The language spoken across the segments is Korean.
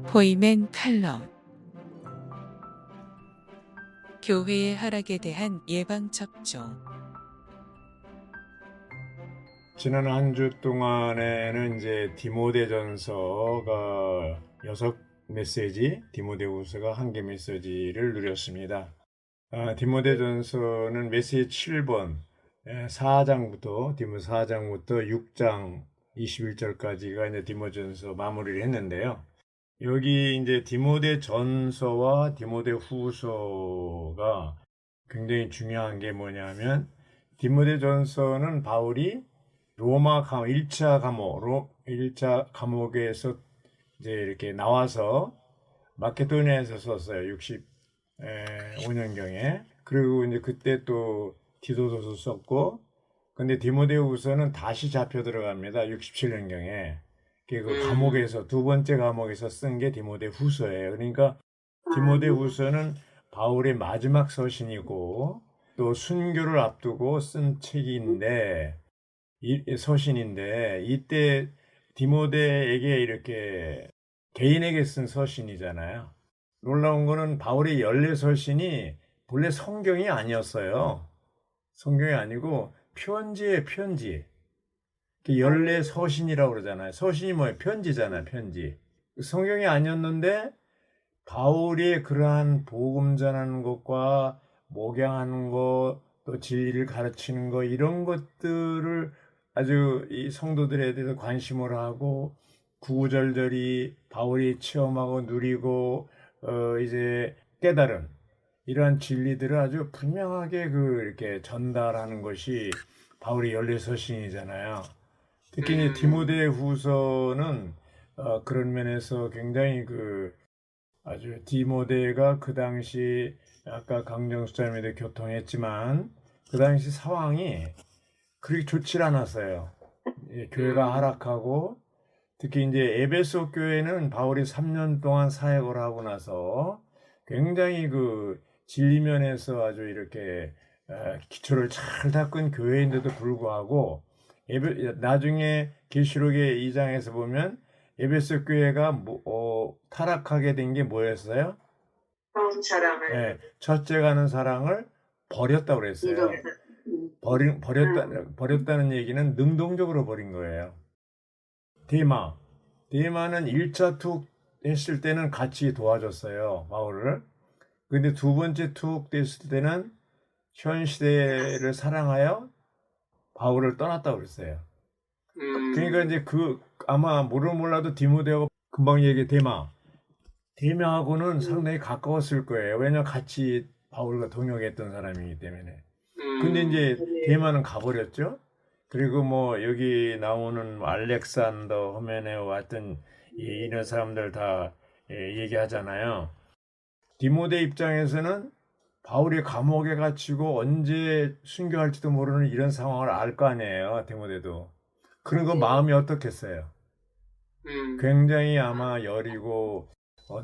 포이맨 칼럼. 교회의 하락에 대한 예방접종. 지난 한 주 동안에는 이제 디모데전서가 6 메시지, 디모데후서가 1개 메시지를 누렸습니다. 디모데전서는 메시지 7번, 4장부터 디모 4장부터 6장 21절까지가 이제 디모전서 마무리를 했는데요. 여기 이제 디모데전서와 디모데후서가 굉장히 중요한 게 뭐냐면, 디모데전서는 바울이 로마 1차 감옥에서 이제 이렇게 나와서 마케도니아에서 썼어요. 65년경에. 그리고 이제 그때 또 디도서서 썼고, 근데 디모데후서는 다시 잡혀 들어갑니다. 67년경에. 그 감옥에서, 2번째 감옥에서 쓴 게 디모데후서예요. 그러니까 디모데후서는 바울의 마지막 서신이고, 또 순교를 앞두고 쓴 책인데, 서신인데, 이때 디모데에게 이렇게 개인에게 쓴 서신이잖아요. 놀라운 거는 바울의 연례 서신이 본래 성경이 아니었어요. 성경이 아니고 편지예요, 편지. 연례 서신이라고 그러잖아요. 서신이 뭐예요? 편지잖아요, 편지. 성경이 아니었는데 바울이 그러한 복음 전하는 것과 목양하는 것, 또 진리를 가르치는 것, 이런 것들을 아주 이 성도들에 대해서 관심을 하고 구구절절히 바울이 체험하고 누리고 이제 깨달은 이러한 진리들을 아주 분명하게 이렇게 전달하는 것이 바울의 연례 서신이잖아요. 특히 이제 디모데후서는 그런 면에서 굉장히 아주 디모데가 그 당시 아까 강정수장님도 교통했지만 그 당시 상황이 그렇게 좋지 않았어요. 교회가 하락하고 특히 이제 에베소 교회는 바울이 3년 동안 사역을 하고 나서 굉장히 진리면에서 아주 이렇게 기초를 잘 닦은 교회인데도 불구하고 나중에 계시록의 2장에서 보면 에베소 교회가 타락하게 된 게 뭐였어요? 사랑을. 네, 첫째 가는 사랑을 버렸다고 그랬어요. 버렸다는 얘기는 능동적으로 버린 거예요. 데마는 1차 투옥 했을 때는 같이 도와줬어요, 바울을. 근데 2번째 투옥 됐을 때는 현 시대를 사랑하여 바울을 떠났다고 그랬어요. 그러니까 이제 아마 몰라도 디모데하고 금방 얘기해 데마하고는 상당히 가까웠을 거예요. 왜냐면 같이 바울과 동역했던 사람이기 때문에. 근데 이제 데마는 가버렸죠. 그리고 여기 나오는 알렉산더, 호메네오 같은 이런 사람들 다 얘기하잖아요. 디모데 입장에서는 바울이 감옥에 갇히고 언제 순교할지도 모르는 이런 상황을 알 거 아니에요, 디모데도. 그리고 마음이 어떻겠어요? 굉장히 아마 여리고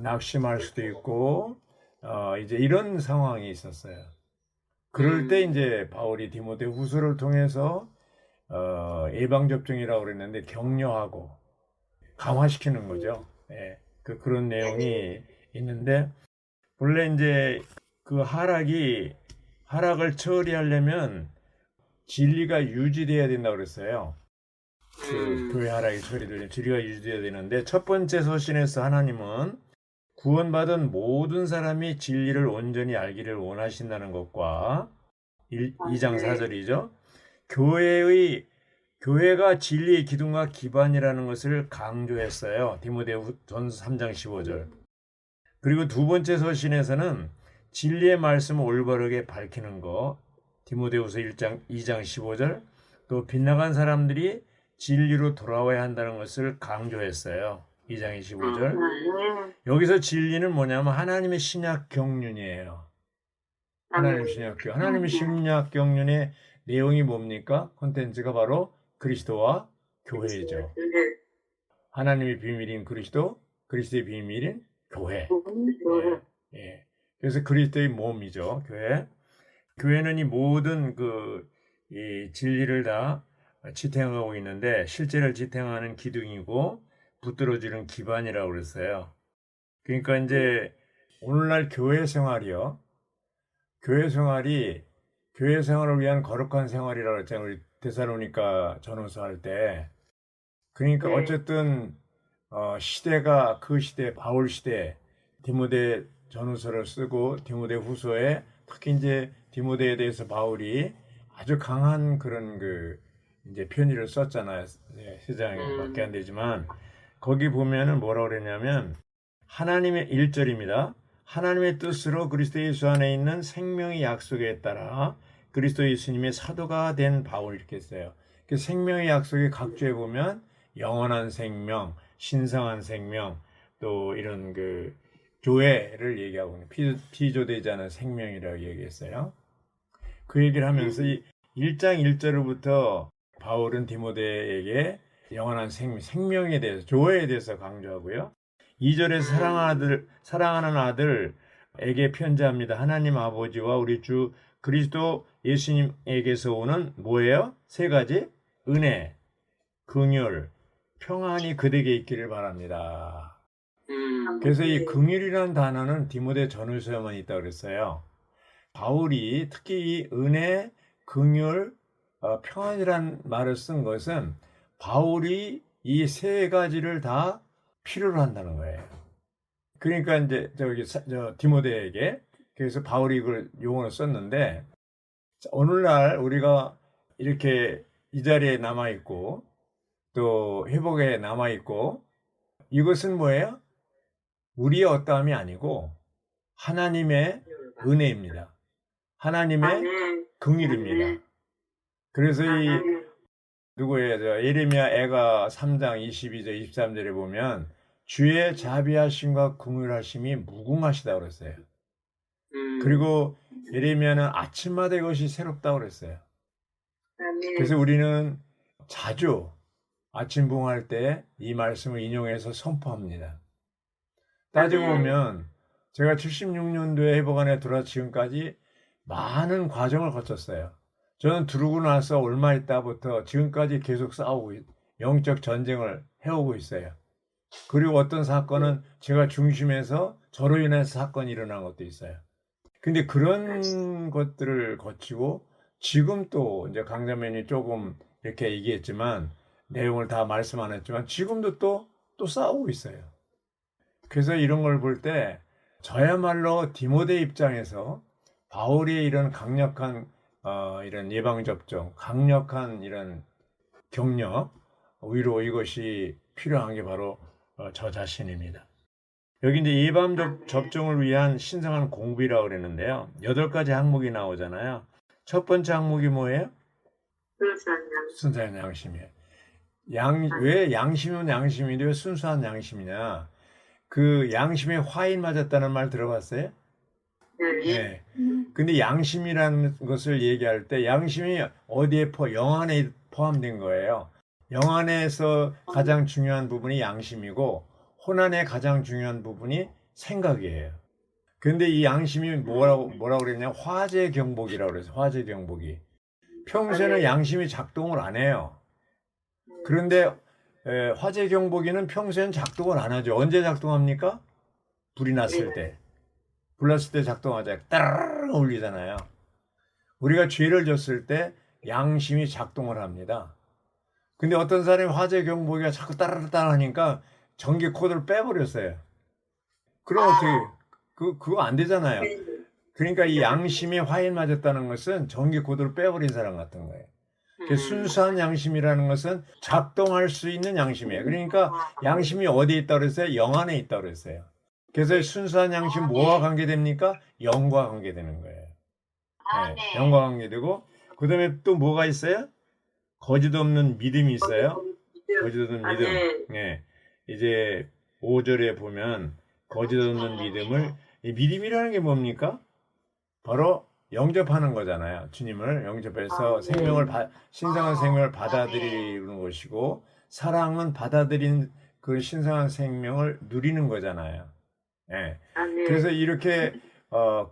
낙심할 수도 있고 이제 이런 상황이 있었어요. 그럴 때 이제 바울이 디모데 후서를 통해서 예방접종이라고 그랬는데 격려하고 강화시키는 거죠. 예, 그런 내용이 있는데 원래 이제 하락을 처리하려면 진리가 유지돼야 된다고 그랬어요. 교회 하락이 처리되려면 진리가 유지돼야 되는데 첫 번째 서신에서 하나님은 구원받은 모든 사람이 진리를 온전히 알기를 원하신다는 것과 2장 4절이죠. 교회가 진리의 기둥과 기반이라는 것을 강조했어요. 디모데전서 3장 15절. 그리고 2번째 서신에서는 진리의 말씀을 올바르게 밝히는 것, 디모데후서 2장 15절, 또 빗나간 사람들이 진리로 돌아와야 한다는 것을 강조했어요. 2장 25절. 여기서 진리는 뭐냐면 하나님의 신약 경륜이에요. 하나님의 신약 경륜의 내용이 뭡니까? 콘텐츠가 바로 그리스도와 교회죠. 하나님의 비밀인 그리스도, 그리스도의 비밀인 교회. 예. 그래서 그리스도의 몸이죠, 교회. 교회는 이 모든 이 진리를 다 지탱하고 있는데 실제를 지탱하는 기둥이고 붙들어주는 기반이라고 그랬어요. 그러니까 이제 오늘날 교회 생활이요. 교회 생활을 위한 거룩한 생활이라고 했잖아요. 우리 데살로니가 전후서 할 때. 그러니까 네. 어쨌든 시대가 그 시대 바울 시대 디모데 전후서를 쓰고 디모데 후서에 특히 이제 디모데에 대해서 바울이 아주 강한 그런 그 이제 편지를 썼잖아요. 세 장밖에 안 되지만 거기 보면은 뭐라고 그랬냐면 하나님의 1절입니다. 하나님의 뜻으로 그리스도 예수 안에 있는 생명의 약속에 따라 그리스도 예수님의 사도가 된 바울 이렇게 했어요. 그 생명의 약속의 각주에 보면 영원한 생명, 신성한 생명, 또 이런 그 교회를 얘기하고 있는 피조되지 않은 생명이라고 얘기했어요. 그 얘기를 하면서 이 1장 1절부터 바울은 디모데에게 영원한 생명에 대해서 교회에 대해서 강조하고요. 2절에 사랑하는 아들에게 편지합니다. 하나님 아버지와 우리 주 그리스도 예수님에게서 오는 뭐예요? 세 가지 은혜, 긍휼, 평안이 그대에게 있기를 바랍니다. 그래서 이 긍휼이라는 단어는 디모데 전후서에만 있다고 그랬어요. 바울이 특히 이 은혜, 긍휼, 평안이라는 말을 쓴 것은 바울이 이 세 가지를 다 필요로 한다는 거예요. 그러니까 이제 디모데에게 그래서 바울이 이걸 용어를 썼는데 오늘날 우리가 이렇게 이 자리에 남아 있고 또 회복에 남아 있고 이것은 뭐예요? 우리의 어떠함이 아니고 하나님의 은혜입니다. 하나님의 긍휼입니다. 그래서 이 누구예요? 예레미야 애가 3장 22절 23절에 보면 주의 자비하심과 긍휼하심이 무궁하시다고 그랬어요. 그리고 예레미야는 아침마다 이것이 새롭다고 그랬어요. 그래서 우리는 자주 아침 부흥할 때 이 말씀을 인용해서 선포합니다. 따지고 보면 제가 76년도에 회복안에 들어와 지금까지 많은 과정을 거쳤어요. 저는 들어오고 나서 얼마 있다부터 지금까지 계속 싸우고 영적 전쟁을 해오고 있어요. 그리고 어떤 사건은 제가 중심에서 저로 인해서 사건이 일어난 것도 있어요. 근데 그런 것들을 거치고 지금 또 이제 강자매니 조금 이렇게 얘기했지만 내용을 다 말씀 안 했지만 지금도 또 싸우고 있어요. 그래서 이런 걸 볼 때 저야말로 디모데 입장에서 바울의 이런 강력한 이런 예방접종, 강력한 이런 격려, 위로 이것이 필요한 게 바로 저 자신입니다. 여기 이제 예방접종을 위한 신성한 공부라고 그랬는데요. 8가지 항목이 나오잖아요. 첫 번째 항목이 뭐예요? 순수한 양심이에요. 왜 양심은 양심인데 왜 순수한 양심이냐? 그 양심에 화인 맞았다는 말 들어봤어요? 네. 근데 양심이라는 것을 얘기할 때 양심이 어디에 영 안에 포함된 거예요. 영 안에서 가장 중요한 부분이 양심이고 혼 안에 가장 중요한 부분이 생각이에요. 근데 이 양심이 뭐라고 그랬냐? 화재 경복이라고 그래서 화재 경복이. 평소에는 양심이 작동을 안 해요. 그런데 화재 경보기는 평소엔 작동을 안 하죠. 언제 작동합니까? 불이 났을 때. 불 났을 때 작동하죠. 따르르 울리잖아요. 우리가 죄를 졌을 때 양심이 작동을 합니다. 근데 어떤 사람이 화재 경보기가 자꾸 따르르 하니까 전기 코드를 빼버렸어요. 그럼 어떻게 그거 안 되잖아요. 그러니까 이 양심에 화인 맞았다는 것은 전기 코드를 빼버린 사람 같은 거예요. 순수한 양심이라는 것은 작동할 수 있는 양심이에요. 그러니까 양심이 어디에 있다고 그랬어요? 영 안에 있다고 그랬어요. 그래서 순수한 양심 뭐와 관계됩니까? 영과 관계되는 거예요. 네, 영과 관계되고 그 다음에 또 뭐가 있어요? 거짓 없는 믿음이 있어요. 거짓 없는 믿음. 네, 이제 5절에 보면 거짓 없는 믿음을 이 믿음이라는 게 뭡니까? 바로 영접하는 거잖아요. 주님을 영접해서 신성한 생명을 받아들이는 것이고 사랑은 받아들인 그 신성한 생명을 누리는 거잖아요. 네. 그래서 이렇게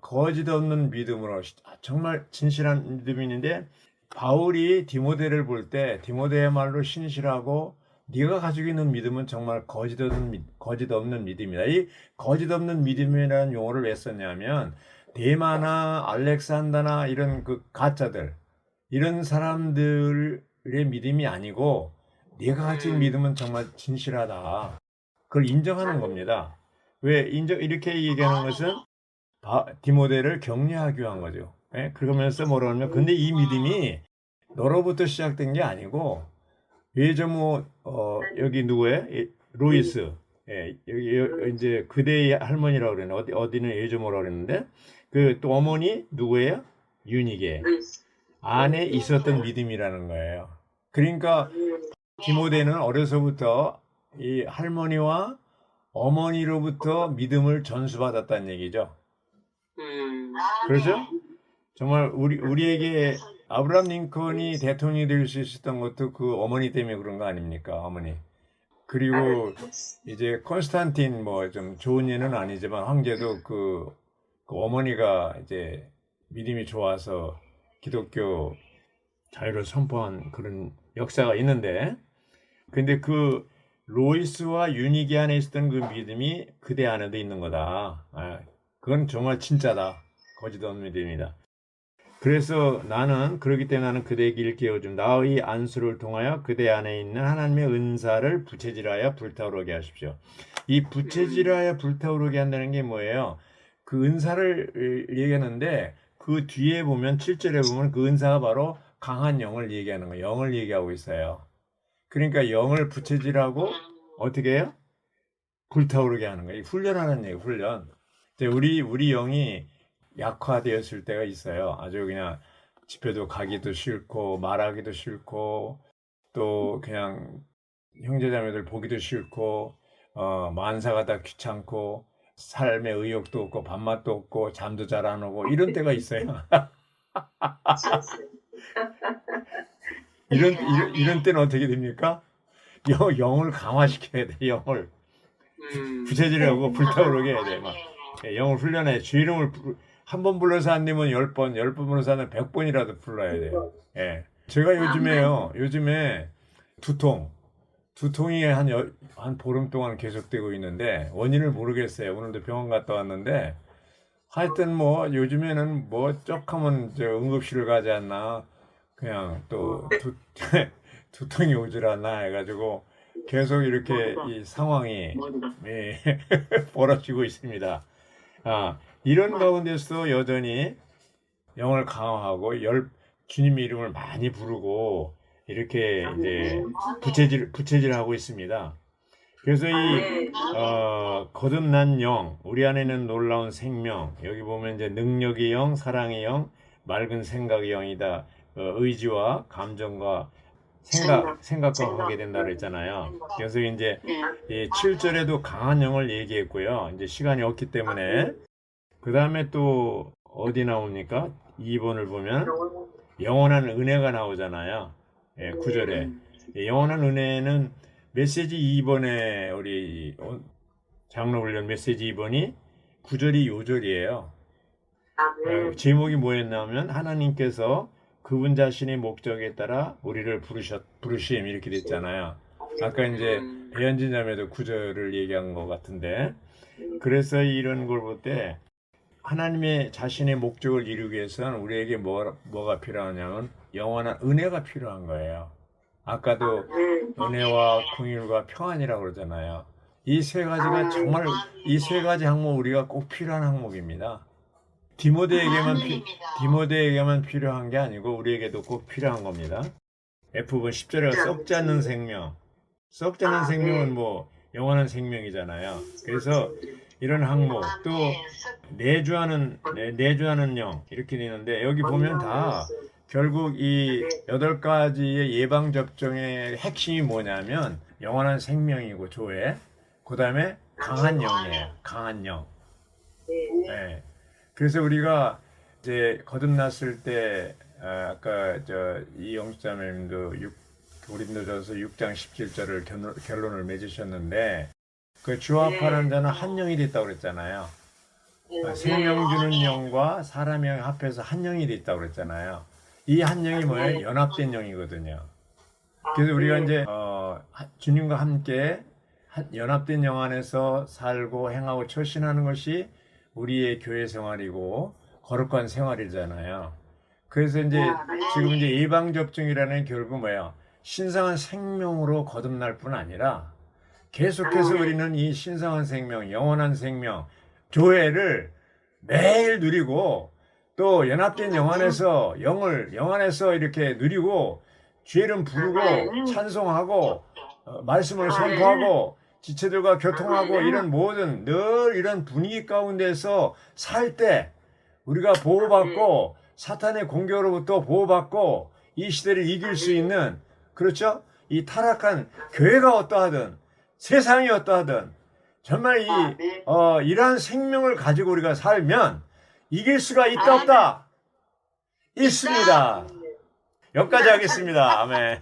거짓 없는 믿음으로 정말 진실한 믿음이 있는데 바울이 디모데를 볼 때 디모데야말로 신실하고 네가 가지고 있는 믿음은 정말 거짓 없는 믿음이다. 이 거짓 없는 믿음이라는 용어를 왜 썼냐면 데마나 알렉산더나 이런 그 가짜들 이런 사람들의 믿음이 아니고 네가 가진 믿음은 정말 진실하다. 그걸 인정하는 겁니다. 왜 이렇게 얘기하는 것은 디모데를 격려하기 위한 거죠. 예? 그러면서 뭐라 하면 근데 이 믿음이 너로부터 시작된 게 아니고 예저모 여기 누구예요? 로이스. 예, 여기 이제 그대의 할머니라고 그러네. 어디는 예저모라고 그랬는데 그 또 어머니 누구예요? 유니게 안에 있었던 믿음이라는 거예요. 그러니까 디모데는 어려서부터 이 할머니와 어머니로부터 믿음을 전수받았다는 얘기죠. 그렇죠? 정말 우리에게 아브라함 링컨이 대통령이 될 수 있었던 것도 그 어머니 때문에 그런 거 아닙니까? 어머니. 그리고 이제 콘스탄틴 뭐 좀 좋은 예는 아니지만 황제도 그 어머니가 이제 믿음이 좋아서 기독교 자유를 선포한 그런 역사가 있는데 근데 그 로이스와 유니게 안에 있었던 그 믿음이 그대 안에도 있는 거다. 그건 정말 진짜다. 거짓 없는 믿음이다. 그래서 그렇기 때문에 나는 그대의 길을 깨워줌. 나의 안수를 통하여 그대 안에 있는 하나님의 은사를 부채질하여 불타오르게 하십시오. 이 부채질하여 불타오르게 한다는 게 뭐예요? 그 은사를 얘기하는데 그 뒤에 보면 7절에 보면 그 은사가 바로 강한 영을 얘기하는 거예요. 영을 얘기하고 있어요. 그러니까 영을 부채질하고 어떻게 해요? 불타오르게 하는 거예요. 훈련하는 얘기예요. 훈련. 우리 영이 약화되었을 때가 있어요. 아주 그냥 집에도 가기도 싫고 말하기도 싫고 또 그냥 형제자매들 보기도 싫고 만사가 다 귀찮고 삶의 의욕도 없고 밥맛도 없고 잠도 잘 안 오고 이런 때가 있어요. 이런 때는 어떻게 됩니까? 영을 강화시켜야 돼. 영을 부채질하고 불타오르게 해야 돼. 막 영을 훈련해. 주 이름을 한 번 불러서 안 되면 10번, 10번 불러서 안 되면 100번이라도 불러야 돼요. 예. 제가 요즘에 두통이 한 보름 동안 계속되고 있는데 원인을 모르겠어요. 오늘도 병원 갔다 왔는데 하여튼 뭐 요즘에는 뭐 쪽하면 응급실을 가지 않나 그냥 또 두통이 오질 않나 해가지고 계속 이렇게 이 상황이 벌어지고 있습니다. 이런 가운데서 여전히 영을 강화하고 주님의 이름을 많이 부르고 이렇게 이제 부채질하고 있습니다. 그래서 이 거듭난 영, 우리 안에는 놀라운 생명, 여기 보면 이제 능력의 영, 사랑의 영, 맑은 생각의 영이다. 의지와 감정과 생각과 하게 된다 그랬잖아요. 그래서 이제 7절에도 강한 영을 얘기했고요. 이제 시간이 없기 때문에 그 다음에 또 어디 나옵니까? 2번을 보면 영원한 은혜가 나오잖아요. 9절에 영원한 은혜는 메시지 2번에 우리 장로훈련 메시지 2번이 9절이 요절이에요. 제목이 뭐였냐면 하나님께서 그분 자신의 목적에 따라 우리를 부르심 이렇게 됐잖아요. 아까 이제 배현진 자매도 9절을 얘기한 것 같은데 그래서 이런 걸 볼 때 하나님의 자신의 목적을 이루기 위해서는 우리에게 뭐가 필요하냐면 영원한 은혜가 필요한 거예요. 아까도 은혜와 긍휼과 평안이라고 그러잖아요. 이 세 가지가 정말 이 세 가지 항목 우리가 꼭 필요한 항목입니다. 디모데에게만 필요한 게 아니고 우리에게도 꼭 필요한 겁니다. F번 10절에 썩지 않는 생명. 썩지 않는 생명은 뭐 영원한 생명이잖아요. 그래서 이런 항목 또 내주하는 영 이렇게 되는데 여기 보면 다 결국 이 8가지의 예방접종의 핵심이 뭐냐면 영원한 생명이고 조회 그 다음에 강한 영이에요. 강한 영. 네. 그래서 우리가 이제 거듭났을 때 아까 이영수자매님도 고린도전서 6장 17절을 결론을 맺으셨는데 그 주합하는 자는 한 영이 됐다고 그랬잖아요. 생명 주는 영과 사람의 영 합해서 한 영이 됐다고 그랬잖아요. 이 한 영이 뭐예요? 연합된 영이거든요. 그래서 우리가 이제 주님과 함께 연합된 영 안에서 살고 행하고 처신하는 것이 우리의 교회 생활이고 거룩한 생활이잖아요. 그래서 이제 지금 이제 예방 접종이라는 결국 뭐예요? 신성한 생명으로 거듭날 뿐 아니라 계속해서 우리는 이 신성한 생명, 영원한 생명, 교회를 매일 누리고 또 연합된 영 안에서 영 안에서 이렇게 누리고 주의 이름 부르고 찬송하고 말씀을 선포하고 지체들과 교통하고 이런 모든 늘 이런 분위기 가운데서 살 때 우리가 보호받고 사탄의 공격으로부터 보호받고 이 시대를 이길 수 있는, 그렇죠? 이 타락한 교회가 어떠하든 세상이 어떠하든 정말 이러한 생명을 가지고 우리가 살면 이길 수가 있다 없다? 있습니다. 여기까지 하겠습니다. 아멘.